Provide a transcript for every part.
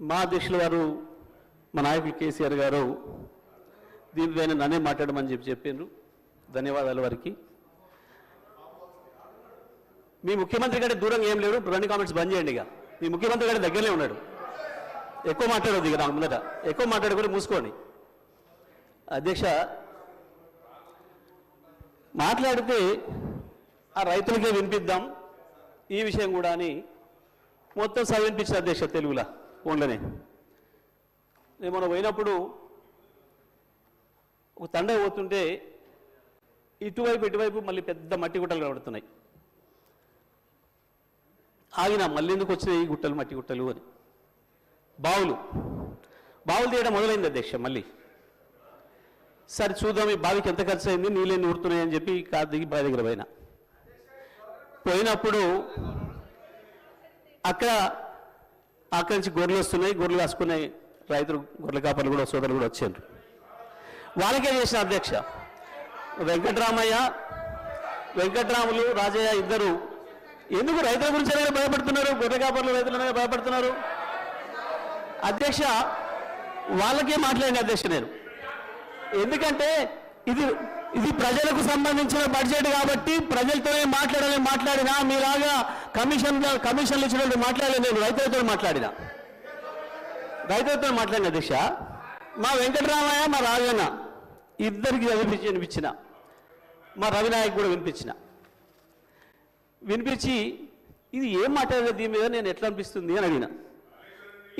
మా అధ్యక్షుల వారు మా నాయకులు కేసీఆర్ గారు దీనిపైన నన్నే మాట్లాడమని చెప్పిండ్రు. ధన్యవాదాలు వారికి. మీ ముఖ్యమంత్రి కంటే దూరంగా ఏం లేడు. రెండు కామెంట్స్ బంద్ చేయండి. ఇక మీ ముఖ్యమంత్రి కంటే దగ్గరనే ఉన్నాడు. ఎక్కువ మాట్లాడొద్దు. ఇక నాకు ముందట ఎక్కువ మాట్లాడుకొని మూసుకోండి. అధ్యక్ష, మాట్లాడితే ఆ రైతులకే వినిపిద్దాం ఈ విషయం కూడా అని మొత్తం వినిపించిన అధ్యక్ష తెలుగులో ఫోన్లోనే. నేను మనం పోయినప్పుడు ఒక తండ పోతుంటే ఇటువైపు మళ్ళీ పెద్ద మట్టి గుట్టలు కనబడుతున్నాయి. ఆగిన మళ్ళీ ఎందుకు వచ్చినాయి ఈ గుట్టలు మట్టి గుట్టలు అని. బావులు తీయడం మొదలైంది అధ్యక్ష. మళ్ళీ సరే చూద్దాం ఈ బావికి ఎంత ఖర్చు అయింది, నీళ్ళని ఊరుతున్నాయి అని చెప్పి కారు దిగి బావి దగ్గర పోయినప్పుడు అక్కడి నుంచి గొర్రెలు వస్తున్నాయి. గొర్రెలు కాసుకున్నాయి రైతులు, గొర్రెల కాపర్లు కూడా సోదరులు కూడా వచ్చారు. వాళ్ళకే చేసిన అధ్యక్ష. వెంకట్రాములు రాజయ్య ఇద్దరు ఎందుకు రైతుల గురించి భయపడుతున్నారు? గొర్రె కాపర్లు రైతులనే భయపడుతున్నారు అధ్యక్ష. వాళ్ళకే మాట్లాడిన అధ్యక్ష నేను. ఎందుకంటే ఇది ప్రజలకు సంబంధించిన బడ్జెట్ కాబట్టి ప్రజలతోనే మాట్లాడినా మీలాగా కమిషన్లు ఇచ్చినట్టు మాట్లాడలేదు. నేను రైతులతో మాట్లాడిన అధ్యక్ష. మా వెంకటరామయ్య మా రాజన్న ఇద్దరికి వినిపించిన, మా రవినాయక్ కూడా వినిపించి ఇది ఏం మాట్లాడలేదు దీని మీద, నేను ఎట్లా అనిపిస్తుంది అని అడిగిన.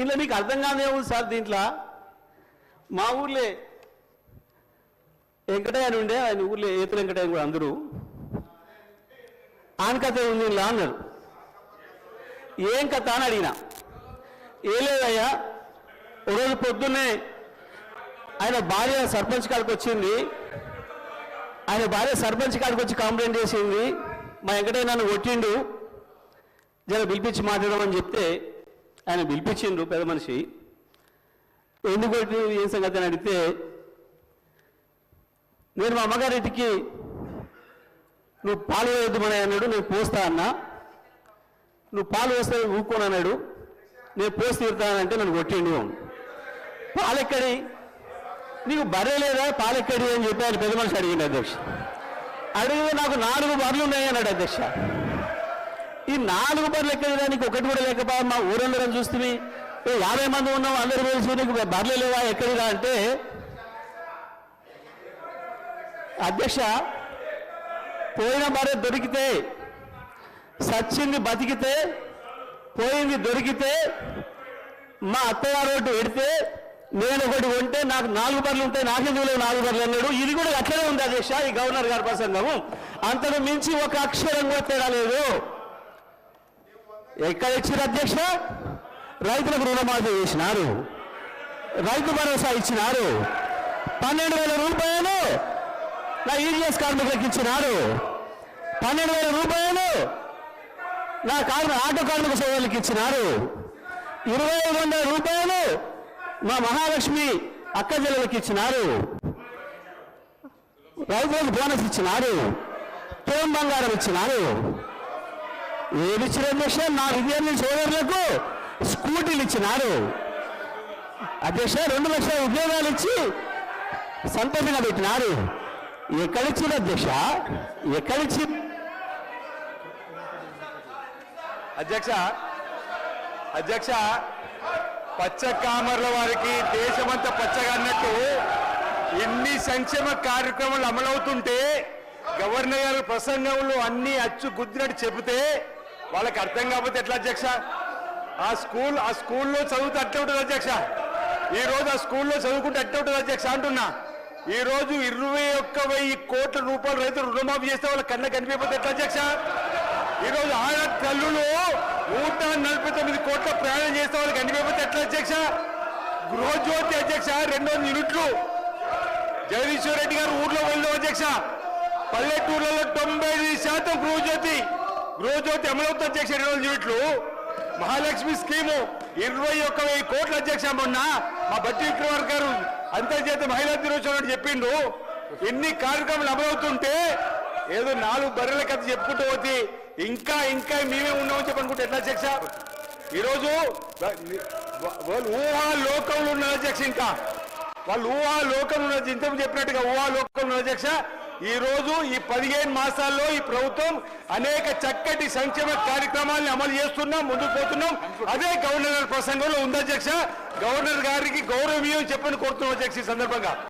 ఇలా మీకు అర్థం కాదే ఉంది సార్. దీంట్లో మా ఊర్లే వెంకటయ్య అని ఉండే, ఆయన ఊర్లో ఏతుల వెంకటయ్య కూడా అందరూ ఆన్ కథ ఉంది ఇలా అన్నారు. ఏం కథ అని అడిగిన. ఏ లేదయ్యా, ఒకరోజు పొద్దున్నే ఆయన భార్య సర్పంచ్ కాడికి వచ్చింది. ఆయన భార్య సర్పంచ్ కాడికి వచ్చి కంప్లైంట్ చేసింది, మా వెంకటయ్య నన్ను కొట్టిండు, జర పిలిపించి మాట్లాడమని చెప్తే ఆయన పిలిపించిండు పెద్ద మనిషి. ఎందుకు కొట్టి ఏం సంగతి అని అడిగితే, నేను మా అమ్మగారింటికి నువ్వు పాలు వేయొద్దుమని అన్నాడు, నేను పోస్తా అన్నా. నువ్వు పాలు వేస్తే ఊరుకోను అన్నాడు, నేను పోసి తీరుతానంటే నన్ను కొట్టిండు. పాలెక్కడి, నీకు బర్రె లేదా పాలెక్కడి అని చెప్పి ఆయన పెద్ద మనిషి అడిగింది అధ్యక్ష. అడిగితే నాకు 4 బర్రెలు ఉన్నాయి అన్నాడు అధ్యక్ష. ఈ 4 బర్రెలు ఎక్కడిదా, నీకు ఒకటి కూడా లేకపోయా? మా ఊరందరం చూస్తే 50 మంది ఉన్నాం, అందరూ తెలుసు, నీకు బర్రెలు లేవా ఎక్కడిదా అంటే, అధ్యక్ష పోయిన బర్రె దొరికితే, సచ్చింది బతికితే, పోయింది దొరికితే, మా అత్తగారు ఒకటి పెడితే నేను ఒకటి కొంటే నాకు 4 బర్రెలు ఉంటాయి, నాకెందుకు 4 బర్రెలు అన్నాడు. ఇది కూడా అట్లనే ఉంది అధ్యక్ష ఈ గవర్నర్ గారి ప్రసంగము. అంతకు మించి ఒక అక్షరం కూడా తేడా లేదు. ఎక్కడ ఇచ్చారు అధ్యక్ష? రైతులకు రుణమాఫీ చేసినారు, రైతు భరోసా ఇచ్చినారు, 12,000 రూపాయలు నా ఈజీఎస్ కార్మికులకు ఇచ్చినారు, 12,000 రూపాయలు నా ఆటో కార్మిక సోదరులకు ఇచ్చినారు, 2,500 రూపాయలు మా మహాలక్ష్మి అక్క చెల్లెలకు ఇచ్చినారు, రైతులకు బోనస్ ఇచ్చినారు, తోం బంగారం ఇచ్చినారు. ఏది ఇచ్చిన అధ్యక్ష? నా విద్యార్థి సోదరులకు స్కూటీలు ఇచ్చినారు అధ్యక్ష. 2 లక్షల ఉద్యోగాలు ఇచ్చి సంతోషంగా పెట్టినారు. ఎక్కడిచ్చిన అధ్యక్ష? ఎక్కడిచ్చి అధ్యక్ష పచ్చ కామర్ల వారికి దేశమంతా పచ్చగా అన్నట్టు ఎన్ని సంక్షేమ కార్యక్రమాలు అమలవుతుంటే గవర్నర్ గారి ప్రసంగంలో అన్ని అచ్చు గుద్దినట్టు చెబితే వాళ్ళకి అర్థం కాకపోతే ఎట్లా అధ్యక్ష? ఆ స్కూల్లో చదువుతూ అట్టే ఉంటుంది అధ్యక్ష. ఈ రోజు ఆ స్కూల్లో చదువుకుంటే అట్టే ఉంటుంది అధ్యక్ష అంటున్నా. ఈ రోజు 21,000 కోట్ల రూపాయలు రైతులు రుణమాఫీ చేస్తే వాళ్ళ కళ్ళ కనిపించకపోతే ఎట్లా అధ్యక్ష? ఈ రోజు ఆడ తల్లులు 149 కోట్ల ప్రయాణం చేస్తే వాళ్ళకి కనిపించకపోతే ఎట్లా అధ్యక్ష? గృహజ్యోతి అధ్యక్ష 200 యూనిట్లు జగదీశ్వర్ రెడ్డి గారు ఊర్లో వెళ్ళాం అధ్యక్ష. పల్లెటూర్లలో 95% గృహజ్యోతి అమలవుతుంది అధ్యక్ష. 200 యూనిట్లు. మహాలక్ష్మి స్కీము 21,000 కోట్ల అధ్యక్ష. మొన్న మా బట్టి విక్రమార్ గారు అంతర్జాతీయ మహిళా దినోత్సవం చెప్పిండు. ఎన్ని కార్యక్రమాలు అమలవుతుంటే ఏదో 4 బర్రెల కథ చెప్పుకుంటూ పోతే ఇంకా మేమే ఉన్నామని చెప్పనుకుంటే ఎట్లా అధ్యక్ష? ఈరోజు వాళ్ళు ఊహా లోకంలో ఉన్నారు అధ్యక్ష. ఇంకా వాళ్ళు ఊహా లోకంలో ఉన్నారు, ఇంతకు చెప్పినట్టుగా ఊహా లోకంలో ఉన్నారు అధ్యక్ష. ఈ రోజు ఈ 15 మాసాల్లో ఈ ప్రభుత్వం అనేక చక్కటి సంక్షేమ కార్యక్రమాలను అమలు చేస్తున్నాం, ముందుకు పోతున్నాం. అదే గవర్నర్ గారి ప్రసంగంలో ఉంది అధ్యక్ష. గవర్నర్ గారికి గౌరవీయం చెప్పని కోరుతున్నాం అధ్యక్ష ఈ సందర్భంగా.